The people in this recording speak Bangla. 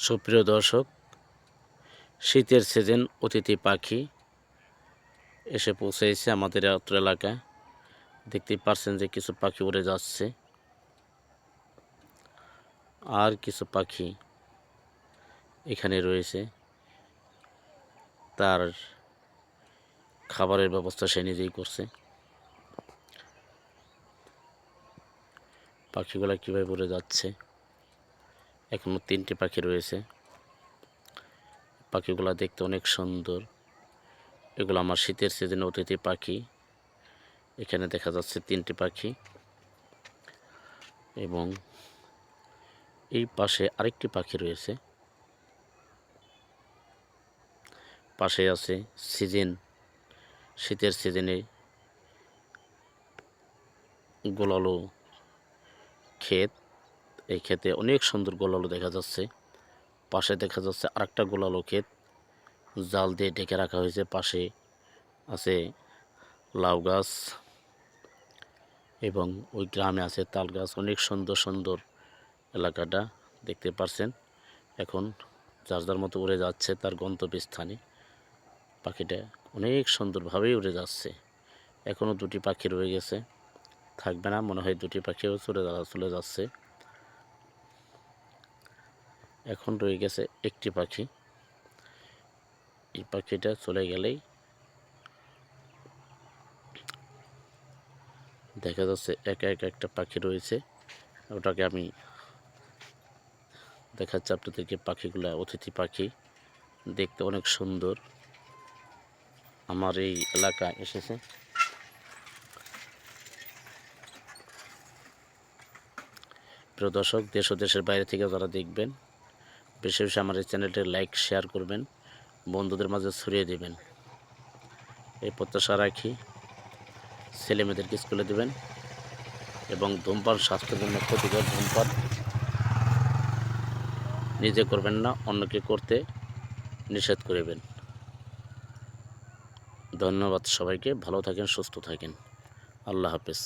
সুপ্রিয় দর্শক, শীতের সিজন অতিথি পাখি এসে পৌঁছেছে আমাদের অত্র এলাকায়। দেখতেই পারছেন যে কিছু পাখি উড়ে যাচ্ছে, আর কিছু পাখি এখানে রয়েছে। তার খাবারের ব্যবস্থা সে নিজেই করছে। পাখিগুলো কীভাবে উড়ে যাচ্ছে, এখনও 3টি পাখি রয়েছে। পাখিগুলো দেখতে অনেক সুন্দর। এগুলো আমার শীতের সিজনে অতিথি পাখি। এখানে দেখা যাচ্ছে 3টি পাখি, এবং এই পাশে আরেকটি পাখি রয়েছে। পাশে আছে শীতের সিজনে গোলালো ক্ষেত। এই ক্ষেতে অনেক সুন্দর গোলালো দেখা যাচ্ছে। পাশে দেখা যাচ্ছে আরেকটা গোলালো ক্ষেত, জাল দিয়ে ঢেকে রাখা হয়েছে। পাশে আছে লাউ গাছ, এবং ওই গ্রামে আছে তাল গাছ। অনেক সুন্দর সুন্দর এলাকাটা দেখতে পারছেন। এখন যার যার মতো উড়ে যাচ্ছে তার গন্তব্যস্থানে। পাখিটা অনেক সুন্দরভাবেই উড়ে যাচ্ছে। এখনও 2টি পাখি রয়ে গেছে, থাকবে না মনে হয়। 2টি পাখিও চলে যাচ্ছে। এখন রয়ে গেছে একটি পাখি। এই পাখিটা চলে গেলেই দেখা যাচ্ছে একা একা একটা পাখি রয়েছে। ওটাকে আমি দেখাচ্ছি আপনাদেরকে। পাখিগুলা অতিথি পাখি, দেখতে অনেক সুন্দর। আমার এই এলাকায় এসেছে। প্রিয় দর্শক, দেশ ও দেশের বাইরে থেকে যারা দেখবেন, বেশি বেশি আমার এই চ্যানেলটি লাইক শেয়ার করবেন, বন্ধুদের মাঝে ছড়িয়ে দেবেন। এই প্রত্যাশা রাখি। ছেলেমেয়েদেরকে স্কুলে দেবেন, এবং ধূমপান স্বাস্থ্যের জন্য ক্ষতিকর। ধূমপান নিজে করবেন না, অন্যকে করতে নিষেধ করবেন। ধন্যবাদ সবাইকে। ভালো থাকেন, সুস্থ থাকেন। আল্লাহ হাফেজ।